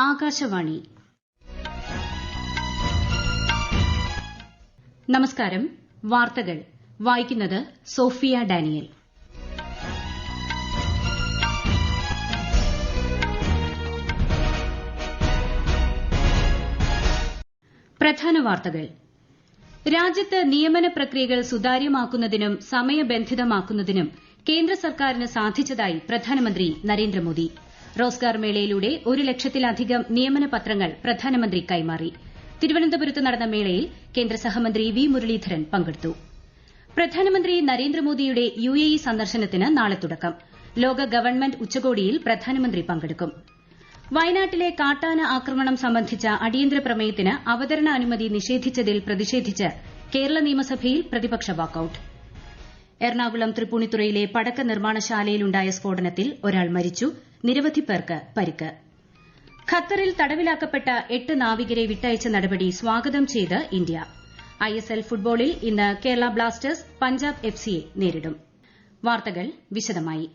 ആകാശവാണി. നമസ്കാരം. വാർത്തകൾ വായിക്കുന്നത് സോഫിയ ഡാനിയൽ. പ്രധാന വാർത്തകൾ. രാജ്യത്ത് നിയമന പ്രക്രിയകൾ സുതാര്യമാക്കുന്നതിനും സമയബന്ധിതമാക്കുന്നതിനും കേന്ദ്ര സർക്കാരിന് സാധിച്ചതായി പ്രധാനമന്ത്രി നരേന്ദ്രമോദി. റോസ്ഗാർ മേളയിലൂടെ 1 ലക്ഷത്തിലധികം നിയമന പത്രങ്ങൾ പ്രധാനമന്ത്രി കൈമാറി. തിരുവനന്തപുരത്ത് നടന്ന മേളയിൽ കേന്ദ്ര സഹമന്ത്രി വി മുരളീധരൻ പങ്കെടുത്തു. പ്രധാനമന്ത്രി നരേന്ദ്രമോദിയുടെ UAE സന്ദർശനത്തിന് നാളെ തുടക്കം. ലോക ഗവൺമെന്റ് ഉച്ചകോടിയിൽ പ്രധാനമന്ത്രി പങ്കെടുക്കും. വയനാട്ടിലെ കാട്ടാന ആക്രമണം സംബന്ധിച്ച അടിയന്തര പ്രമേയത്തിന് അവതരണ അനുമതി നിഷേധിച്ചതിൽ പ്രതിഷേധിച്ച് കേരള നിയമസഭയിൽ പ്രതിപക്ഷ വാക്കൌട്ട്. എറണാകുളം തൃപ്പൂണിത്തുറയിലെ പടക്ക നിർമ്മാണശാലയിലുണ്ടായ സ്ഫോടനത്തിൽ ഒരാൾ മരിച്ചു. നിരവധി പേർക്ക് പരിക്ക്. ഖത്തറിൽ തടവിലാക്കപ്പെട്ട 8 നാവികരെ വിട്ടയച്ച നടപടി സ്വാഗതം ചെയ്ത് ഇന്ത്യ. ISL ഫുട്ബോളിൽ ഇന്ന് കേരള ബ്ലാസ്റ്റേഴ്സ് പഞ്ചാബ് FCയെ നേരിടും. വാർത്തകൾ വിശദമായി.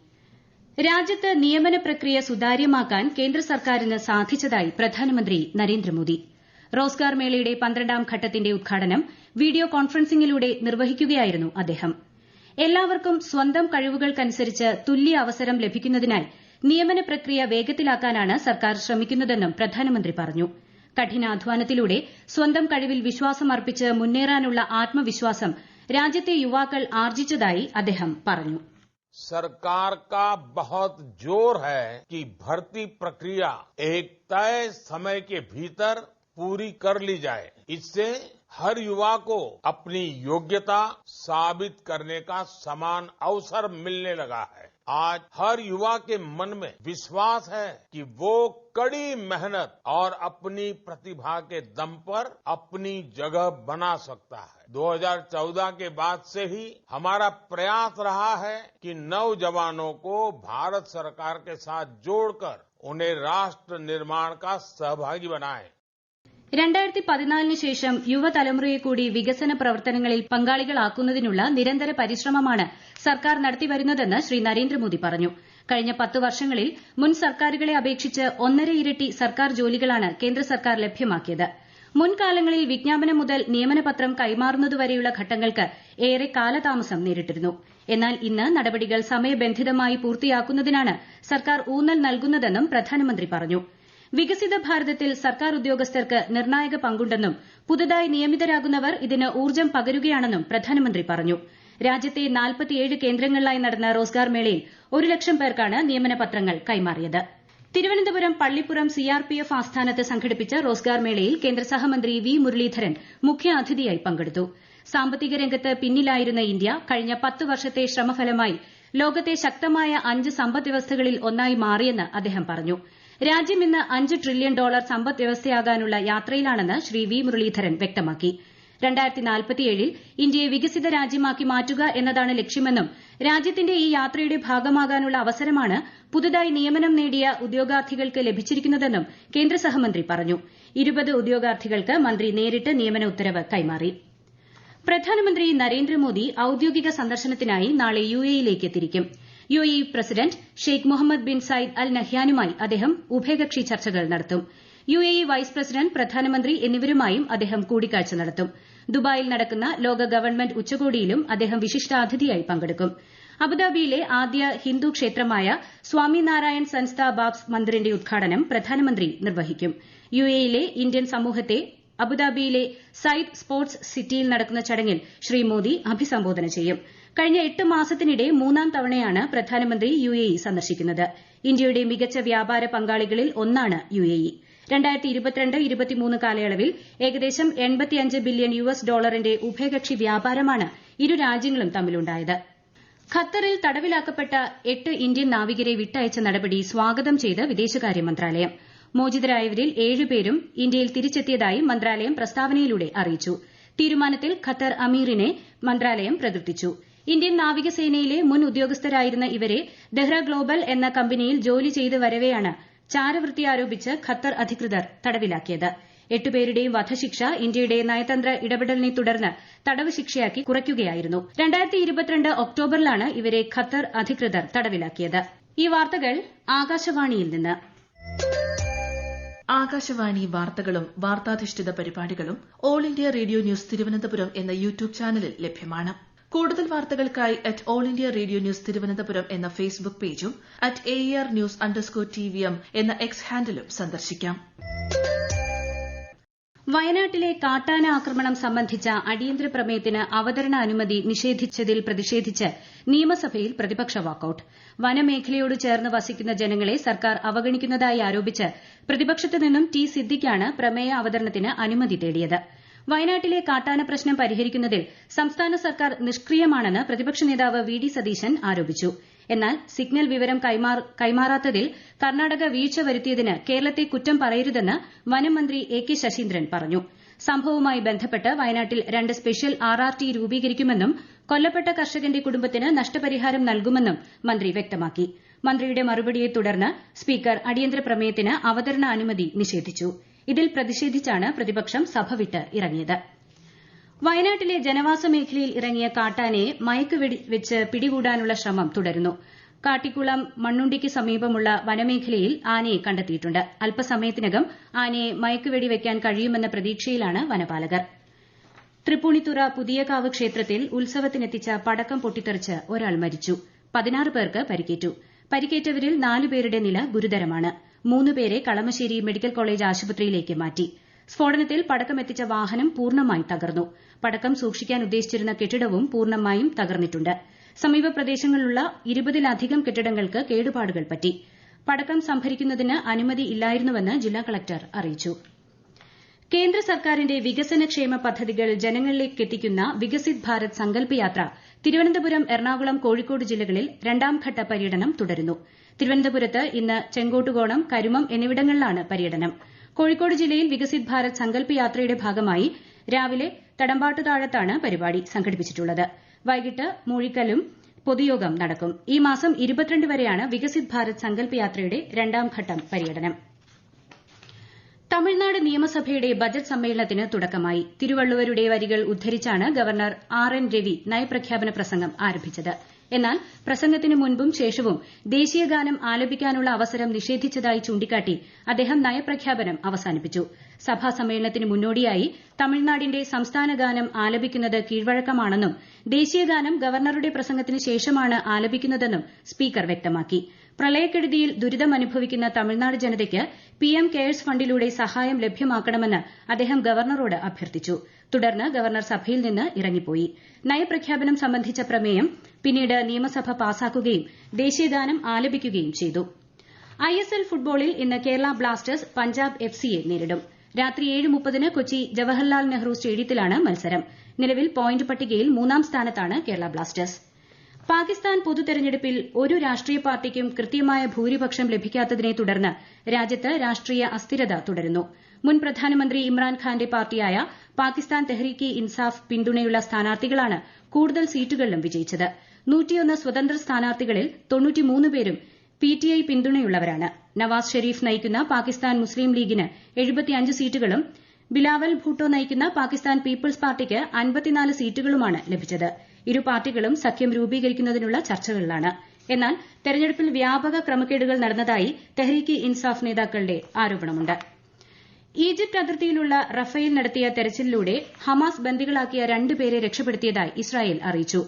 രാജ്യത്ത് നിയമന പ്രക്രിയ സുതാര്യമാക്കാൻ കേന്ദ്ര സർക്കാരിന് സാധിച്ചതായി പ്രധാനമന്ത്രി നരേന്ദ്രമോദി. റോസ്ഗാർ മേളയുടെ 12ാം ഘട്ടത്തിന്റെ ഉദ്ഘാടനം വീഡിയോ കോൺഫറൻസിംഗിലൂടെ നിർവഹിക്കുകയായിരുന്നു അദ്ദേഹം. എല്ലാവർക്കും സ്വന്തം കഴിവുകൾക്കനുസരിച്ച് തുല്യ അവസരം ലഭിക്കുന്നതിനായി നിയമന പ്രക്രിയ വേഗത്തിലാക്കാനാണ് സർക്കാർ ശ്രമിക്കുന്നതെന്നും പ്രധാനമന്ത്രി പറഞ്ഞു. കഠിനാധ്വാനത്തിലൂടെ സ്വന്തം കഴിവിൽ വിശ്വാസമർപ്പിച്ച് മുന്നേറാനുള്ള ആത്മവിശ്വാസം രാജ്യത്തെ യുവാക്കൾ ആർജിച്ചതായി അദ്ദേഹം പറഞ്ഞു. सरकार का बहुत जोर है कि भर्ती प्रक्रिया एक तय समय के भीतर पूरी कर ली जाए. इससे हर युवा को अपनी योग्यता साबित करने का समान अवसर मिलने लगा है. आज हर युवा के मन में विश्वास है कि वो कड़ी मेहनत और अपनी प्रतिभा के दम पर अपनी जगह बना सकता है. 2014 के बाद से ही हमारा प्रयास रहा है कि नौजवानों को भारत सरकार के साथ जोड़कर उन्हें राष्ट्र निर्माण का सहभागी बनाएं. 2014 ശേഷം യുവതലമുറയെ കൂടി വികസന പ്രവർത്തനങ്ങളിൽ പങ്കാളികളാക്കുന്നതിനുള്ള നിരന്തര പരിശ്രമമാണ് സർക്കാർ നടത്തിവരുന്നതെന്ന് ശ്രീ നരേന്ദ്രമോദി പറഞ്ഞു. കഴിഞ്ഞ 10 വർഷങ്ങളിൽ മുൻ സർക്കാരുകളെ അപേക്ഷിച്ച് 1.5 ഇരട്ടി സർക്കാർ ജോലികളാണ് കേന്ദ്ര സർക്കാർ ലഭ്യമാക്കിയത്. മുൻകാലങ്ങളിൽ വിജ്ഞാപനം മുതൽ നിയമനപത്രം കൈമാറുന്നതുവരെയുള്ള ഘട്ടങ്ങൾക്ക് ഏറെ കാലതാമസം നേരിട്ടിരുന്നു. എന്നാൽ ഇന്ന് നടപടികൾ സമയബന്ധിതമായി പൂർത്തിയാക്കുന്നതിനാണ് സർക്കാർ ഊന്നൽ നൽകുന്നതെന്നും പ്രധാനമന്ത്രി പറഞ്ഞു. വികസിത ഭാരതത്തിൽ സർക്കാർ ഉദ്യോഗസ്ഥർക്ക് നിർണായക പങ്കുണ്ടെന്നും പുതുതായി നിയമിതരാകുന്നവർ ഇതിന് ഊർജ്ജം പകരുകയാണെന്നും പ്രധാനമന്ത്രി പറഞ്ഞു. രാജ്യത്തെ 47 കേന്ദ്രങ്ങളിലായി നടന്ന റോസ്ഗാർ മേളയിൽ 1 ലക്ഷം പേർക്കാണ് നിയമന പത്രങ്ങൾ കൈമാറിയത്. തിരുവനന്തപുരം പള്ളിപ്പുറം CRPF ആസ്ഥാനത്ത് സംഘടിപ്പിച്ച റോസ്ഗാർ മേളയിൽ കേന്ദ്ര സഹമന്ത്രി വി മുരളീധരൻ മുഖ്യാതിഥിയായി പങ്കെടുത്തു. സാമ്പത്തിക രംഗത്ത് പിന്നിലായിരുന്ന ഇന്ത്യ കഴിഞ്ഞ 10 വർഷത്തെ ശ്രമഫലമായി ലോകത്തെ ശക്തമായ 5 സമ്പദ് വ്യവസ്ഥകളിൽ ഒന്നായി മാറിയെന്ന് അദ്ദേഹം പറഞ്ഞു. രാജ്യം ഇന്ന് $5 ട്രില്യൺ സമ്പദ് വ്യവസ്ഥയാകാനുള്ള യാത്രയിലാണെന്ന് ശ്രീ വി മുരളീധരൻ വ്യക്തമാക്കി. 2047 ഇന്ത്യയെ വികസിത രാജ്യമാക്കി മാറ്റുക എന്നതാണ് ലക്ഷ്യമെന്നും രാജ്യത്തിന്റെ ഈ യാത്രയുടെ ഭാഗമാകാനുള്ള അവസരമാണ് പുതുതായി നിയമനം നേടിയ ഉദ്യോഗാർത്ഥികൾക്ക് ലഭിച്ചിരിക്കുന്നതെന്നും കേന്ദ്ര സഹമന്ത്രി പറഞ്ഞു. 20 ഉദ്യോഗാർത്ഥികൾക്ക് മന്ത്രി നേരിട്ട് നിയമന ഉത്തരവ് കൈമാറി. പ്രധാനമന്ത്രി നരേന്ദ്രമോദി ഔദ്യോഗിക സന്ദർശനത്തിനായി നാളെ UAEയിലേക്ക് തിരിക്കും. UAE president Sheikh Mohamed bin Zayed Al നഹ്യാനുമായി അദ്ദേഹം ഉഭയകക്ഷി ചർച്ചകൾ നടത്തും. UAE വൈസ് പ്രസിഡന്റ് പ്രധാനമന്ത്രി എന്നിവരുമായും അദ്ദേഹം കൂടിക്കാഴ്ച നടത്തും. ദുബായിൽ നടക്കുന്ന ലോക ഗവൺമെന്റ് ഉച്ചകോടിയിലും അദ്ദേഹം വിശിഷ്ടാതിഥിയായി പങ്കെടുക്കും. അബുദാബിയിലെ ആദ്യ ഹിന്ദു ക്ഷേത്രമായ സ്വാമിനാരായൺ സൻസ്ഥ ബാബ്സ് മന്ദിറിന്റെ ഉദ്ഘാടനം പ്രധാനമന്ത്രി നിർവഹിക്കും. UAEയിലെ ഇന്ത്യൻ സമൂഹത്തെ അബുദാബിയിലെ സയ്യിദ് സ്പോർട്സ് സിറ്റിയിൽ നടക്കുന്ന ചടങ്ങിൽ ശ്രീ മോദി അഭിസംബോധന ചെയ്യും. കഴിഞ്ഞ 8 മാസത്തിനിടെ 3ാം തവണയാണ് പ്രധാനമന്ത്രി UAE സന്ദർശിക്കുന്നത്. ഇന്ത്യയുടെ മികച്ച വ്യാപാര പങ്കാളികളിൽ ഒന്നാണ് UAE. 2022-23 കാലയളവിൽ ഏകദേശം $85 ബില്യൺ ഉഭയകക്ഷി വ്യാപാരമാണ് ഇരു രാജ്യങ്ങളും തമ്മിലുണ്ടായത്. ഖത്തറിൽ തടവിലാക്കപ്പെട്ട 8 ഇന്ത്യൻ നാവികരെ വിട്ടയച്ച നടപടി സ്വാഗതം ചെയ്ത് വിദേശകാര്യ മന്ത്രാലയം. മോചിതരായവരിൽ 7 പേരും ഇന്ത്യയിൽ തിരിച്ചെത്തിയതായി മന്ത്രാലയം പ്രസ്താവനയിലൂടെ അറിയിച്ചു. തീരുമാനത്തിൽ ഖത്തർ അമീറിനെ മന്ത്രാലയം പ്രകീർത്തിച്ചു. ഇന്ത്യൻ നാവികസേനയിലെ മുൻ ഉദ്യോഗസ്ഥരായിരുന്ന ഇവരെ ദഹ്റ ഗ്ലോബൽ എന്ന കമ്പനിയിൽ ജോലി ചെയ്ത് വരവെയാണ് ചാരവൃത്തി ആരോപിച്ച് ഖത്തർ അധികൃതർ തടവിലാക്കിയത്. 8 പേരുടെയും വധശിക്ഷ ഇന്ത്യയുടെ നയതന്ത്ര ഇടപെടലിനെ തുടർന്ന് തടവ് ശിക്ഷയാക്കി കുറയ്ക്കുകയായിരുന്നു. 2022 ഒക്ടോബറിലാണ് ഇവരെ ഖത്തർ അധികൃതർ തടവിലാക്കിയത്. ഈ വാർത്തകൾ ആകാശവാണിയിൽ നിന്ന്. ആകാശവാണി വാർത്തകളും വാർത്താധിഷ്ഠിത പരിപാടികളും all India radio news Thiruvananthapuram എന്ന യൂട്യൂബ് ചാനലിൽ ലഭ്യമാണ്. കൂടുതൽ വാർത്തകൾക്കായി @all India radio news Thiruvananthapuram എന്ന ഫേസ്ബുക്ക് പേജും @AER_News_TVM എന്ന എക്സ് ഹാൻഡിലും സന്ദർശിക്കാം. വയനാട്ടിലെ കാട്ടാന ആക്രമണം സംബന്ധിച്ച അടിയന്തര പ്രമേയത്തിന് അവതരണ അനുമതി നിഷേധിച്ചതിൽ പ്രതിഷേധിച്ച് നിയമസഭയിൽ പ്രതിപക്ഷ വാക്കൌട്ട്. വനമേഖലയോട് ചേർന്ന് വസിക്കുന്ന ജനങ്ങളെ സർക്കാർ അവഗണിക്കുന്നതായി ആരോപിച്ച് പ്രതിപക്ഷത്തു നിന്നും ടി സിദ്ദിഖാണ് പ്രമേയ അവതരണത്തിന് അനുമതി തേടിയത്. വയനാട്ടിലെ കാട്ടാന പ്രശ്നം പരിഹരിക്കുന്നതിൽ സംസ്ഥാന സർക്കാർ നിഷ്ക്രിയമാണെന്ന് പ്രതിപക്ഷ നേതാവ് വി.ഡി. സതീശൻ ആരോപിച്ചു. എന്നാൽ സിഗ്നൽ വിവരം കൈമാറാത്തതിൽ കർണാടക വീഴ്ച വരുത്തിയതിന് കേരളത്തെ കുറ്റം പറയരുതെന്ന് വനം മന്ത്രി എ.കെ. ശശീന്ദ്രൻ പറഞ്ഞു. സംഭവവുമായി ബന്ധപ്പെട്ട് വയനാട്ടിൽ 2 സ്പെഷ്യൽ RRT രൂപീകരിക്കുമെന്നും കൊല്ലപ്പെട്ട കർഷകന്റെ കുടുംബത്തിന് നഷ്ടപരിഹാരം നൽകുമെന്നും മന്ത്രി വ്യക്തമാക്കി. മന്ത്രിയുടെ മറുപടിയെ തുടർന്ന് സ്പീക്കർ അടിയന്തര പ്രമേയത്തിന് അവതരണ അനുമതി നിഷേധിച്ചു. ഇതിൽ പ്രതിഷേധിച്ചാണ് പ്രതിപക്ഷം സഭ വിട്ട് ഇറങ്ങിയത്. വയനാട്ടിലെ ജനവാസ മേഖലയിൽ ഇറങ്ങിയ കാട്ടാനയെ മയക്കുവെച്ച് പിടികൂടാനുള്ള ശ്രമം തുടരുന്നു. കാട്ടിക്കുളം മണ്ണുണ്ടിക്ക് സമീപമുള്ള വനമേഖലയിൽ ആനയെ കണ്ടെത്തിയിട്ടുണ്ട്. അല്പസമയത്തിനകം ആനയെ മയക്കുവെടി വയ്ക്കാൻ കഴിയുമെന്ന പ്രതീക്ഷയിലാണ് വനപാലകർ. തൃപ്പൂണിത്തുറ പുതിയകാവ് ക്ഷേത്രത്തിൽ ഉത്സവത്തിനെത്തിച്ച പടക്കം പൊട്ടിത്തെറിച്ച് ഒരാൾ മരിച്ചു. 16 പേർക്ക് പരിക്കേറ്റു. പരിക്കേറ്റവരിൽ 4 പേരുടെ നില ഗുരുതരമാണ്. 3 പേരെ കളമശ്ശേരി മെഡിക്കൽ കോളേജ് ആശുപത്രിയിലേക്ക് മാറ്റി. സ്ഫോടനത്തിൽ പടക്കമെത്തിച്ച വാഹനം പൂർണ്ണമായി തകർന്നു. പടക്കം സൂക്ഷിക്കാൻ ഉദ്ദേശിച്ചിരുന്ന കെട്ടിടവും പൂർണ്ണമായും തകർന്നിട്ടുണ്ട്. സമീപ പ്രദേശങ്ങളിലുള്ള 20-ലധികം കെട്ടിടങ്ങൾക്ക് കേടുപാടുകൾ പറ്റി. പടക്കം സംഭരിക്കുന്നതിന് അനുമതി ഇല്ലായിരുന്നുവെന്ന് ജില്ലാ കളക്ടർ അറിയിച്ചു. കേന്ദ്ര സർക്കാരിന്റെ വികസനക്ഷേമ പദ്ധതികൾ ജനങ്ങളിലേക്കെത്തിക്കുന്ന വികസിത് ഭാരത് സങ്കൽപ് യാത്ര തിരുവനന്തപുരം, എറണാകുളം, കോഴിക്കോട് ജില്ലകളിൽ 2ാംഘട്ട പര്യടനം തുടരുന്നു. തിരുവനന്തപുരത്ത് ഇന്ന് ചെങ്കോട്ടുകോണം, കരുമം എന്നിവിടങ്ങളിലാണ് പര്യടനം. കോഴിക്കോട് ജില്ലയിൽ വികസിത് ഭാരത് സങ്കൽപ് യാത്രയുടെ ഭാഗമായി രാവിലെ തടമ്പാട്ടുതാഴത്താണ് പരിപാടി സംഘടിപ്പിച്ചിട്ടുള്ളത്. വൈകിട്ട് മൂഴിക്കലും പൊതുയോഗം നടക്കും. ഈ മാസം 22 വരെയാണ് വികസിത് ഭാരത് സങ്കൽപ് യാത്രയുടെ 2ാംഘട്ടം പര്യടനം. തമിഴ്നാട് നിയമസഭയുടെ ബജറ്റ് സമ്മേളനത്തിന് തുടക്കമായി. തിരുവള്ളുവരുടെ വരികൾ ഉദ്ധരിച്ചാണ് ഗവർണർ RN രവി നയപ്രഖ്യാപന പ്രസംഗം ആരംഭിച്ചത്. എന്നാൽ പ്രസംഗത്തിന് മുൻപും ശേഷവും ദേശീയഗാനം ആലപിക്കാനുള്ള അവസരം നിഷേധിച്ചതായി ചൂണ്ടിക്കാട്ടി അദ്ദേഹം നയപ്രഖ്യാപനം അവസാനിപ്പിച്ചു. സഭാ സമ്മേളനത്തിന് മുന്നോടിയായി തമിഴ്നാടിന്റെ സംസ്ഥാന ഗാനം ആലപിക്കുന്നത് കീഴ്വഴക്കമാണെന്നും ദേശീയഗാനം ഗവർണറുടെ പ്രസംഗത്തിന് ശേഷമാണ് ആലപിക്കുന്നതെന്നും സ്പീക്കർ വ്യക്തമാക്കി. പ്രളയക്കെടുതിയിൽ ദുരിതമനുഭവിക്കുന്ന തമിഴ്നാട് ജനതയ്ക്ക് PM കെയേഴ്സ് ഫണ്ടിലൂടെ സഹായം ലഭ്യമാക്കണമെന്ന് അദ്ദേഹം ഗവർണറോട് അഭ്യർത്ഥിച്ചു. തുടർന്ന് ഗവർണർ സഭയിൽ നിന്ന് ഇറങ്ങിപ്പോയി. നയപ്രഖ്യാപനം സംബന്ധിച്ച പ്രമേയം പിന്നീട് നിയമസഭ പാസാക്കുകയും ദേശീയഗാനം ആലപിക്കുകയും ചെയ്തു. ISL ഫുട്ബോളിൽ ഇന്ന് കേരള ബ്ലാസ്റ്റേഴ്സ് പഞ്ചാബ് FCയെ നേരിടും. രാത്രി 7:30 കൊച്ചി ജവഹർലാൽ നെഹ്റു സ്റ്റേഡിയത്തിലാണ് മത്സരം. നിലവിൽ പോയിന്റ് പട്ടികയിൽ 3ാം സ്ഥാനത്താണ് കേരള ബ്ലാസ്റ്റേഴ്സ്. പാകിസ്ഥാൻ പൊതുതെരഞ്ഞെടുപ്പിൽ ഒരു രാഷ്ട്രീയ പാർട്ടിക്കും കൃത്യമായ ഭൂരിപക്ഷം ലഭിക്കാത്തതിനെ തുടർന്ന് രാജ്യത്ത് രാഷ്ട്രീയ അസ്ഥിരത തുടരുന്നു. മുൻ പ്രധാനമന്ത്രി ഇമ്രാൻഖാന്റെ പാർട്ടിയായ പാകിസ്ഥാൻ തെഹ്രീക്ക് ഇൻസാഫ് പിന്തുണയുള്ള സ്ഥാനാർത്ഥികളാണ് കൂടുതൽ സീറ്റുകളിലും വിജയിച്ചത്. 101 സ്വതന്ത്ര സ്ഥാനാർത്ഥികളിൽ 93 പേരും PTI പിന്തുണയുള്ളവരാണ്. നവാസ് ഷെരീഫ് നയിക്കുന്ന പാകിസ്ഥാൻ മുസ്ലിം ലീഗിന് 75 സീറ്റുകളും ബിലാവൽ ഭൂട്ടോ നയിക്കുന്ന പാകിസ്ഥാൻ പീപ്പിൾസ് പാർട്ടിക്ക് 54 സീറ്റുകളുമാണ് ലഭിച്ചത്. ഇരു പാർട്ടികളും സഖ്യം രൂപീകരിക്കുന്നതിനുള്ള ചർച്ചകളിലാണ്. എന്നാൽ തെരഞ്ഞെടുപ്പിൽ വ്യാപക ക്രമക്കേടുകൾ നടന്നതായി തെഹ്രീക്ക് ഇൻസാഫ് നേതാക്കളുടെ ആരോപണമുണ്ട്. ഈജിപ്ത് അതിർത്തിയിലുള്ള റഫേൽ നടത്തിയ തെരച്ചിലിലൂടെ ഹമാസ് ബന്ദികളാക്കിയ 2 പേരെ രക്ഷപ്പെടുത്തിയതായി ഇസ്രായേൽ അറിയിച്ചു.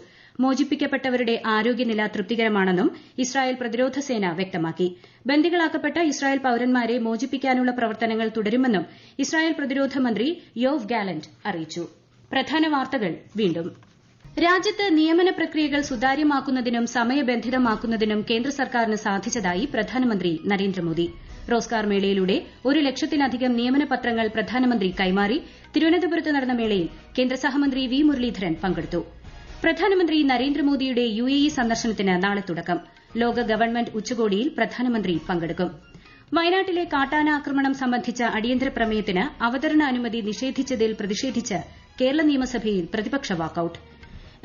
മോചിപ്പിക്കപ്പെട്ടവരുടെ ആരോഗ്യനില തൃപ്തികരമാണെന്നും ഇസ്രായേൽ പ്രതിരോധ സേന വ്യക്തമാക്കി. ബന്ദികളാക്കപ്പെട്ട ഇസ്രായേൽ പൌരന്മാരെ മോചിപ്പിക്കാനുള്ള പ്രവർത്തനങ്ങൾ തുടരുമെന്നും ഇസ്രായേൽ പ്രതിരോധ മന്ത്രി യോവ് ഗാലന്റ് അറിയിച്ചു. പ്രധാന വാർത്തകൾ വീണ്ടും. രാജ്യത്ത് നിയമന പ്രക്രിയകൾ സുതാര്യമാക്കുന്നതിനും സമയബന്ധിതമാക്കുന്നതിനും കേന്ദ്ര സർക്കാരിന് സാധിച്ചതായി പ്രധാനമന്ത്രി നരേന്ദ്രമോദി. റോസ്ഗാർ മേളയിലൂടെ 1 ലക്ഷത്തിലധികം നിയമന പത്രങ്ങൾ പ്രധാനമന്ത്രി കൈമാറി. തിരുവനന്തപുരത്ത് നടന്ന മേളയിൽ കേന്ദ്ര സഹമന്ത്രി വി മുരളീധരൻ പങ്കെടുത്തു. പ്രധാനമന്ത്രി നരേന്ദ്രമോദിയുടെ UAE സന്ദർശനത്തിന് നാളെ തുടക്കം. ലോക ഗവൺമെന്റ് ഉച്ചകോടിയിൽ പ്രധാനമന്ത്രി പങ്കെടുക്കും. വയനാട്ടിലെ കാട്ടാന ആക്രമണം സംബന്ധിച്ച അടിയന്തര പ്രമേയത്തിന് അവതരണ അനുമതി നിഷേധിച്ചതിൽ പ്രതിഷേധിച്ച് കേരള നിയമസഭയിൽ പ്രതിപക്ഷ വാക്കൌട്ട്.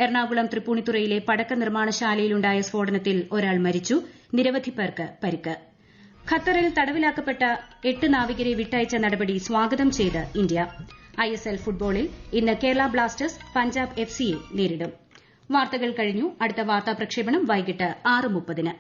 എറണാകുളം തൃപ്പൂണിത്തുറയിലെ പടക്ക നിർമ്മാണശാലയിലുണ്ടായ സ്ഫോടനത്തിൽ ഒരാൾ മരിച്ചു. നിരവധി പേർക്ക് പരിക്ക്. ഖത്തറിൽ തടവിലാക്കപ്പെട്ട 8 നാവികരെ വിട്ടയച്ച നടപടി സ്വാഗതം ചെയ്ത് ഇന്ത്യ. ISL ഫുട്ബോളിൽ ഇന്ന് കേരള ബ്ലാസ്റ്റേഴ്സ് പഞ്ചാബ് FCയെ നേരിടും. വാർത്തകൾ കഴിഞ്ഞു. അടുത്ത വാർത്താ പ്രക്ഷേപണം വൈകിട്ട് 6:30.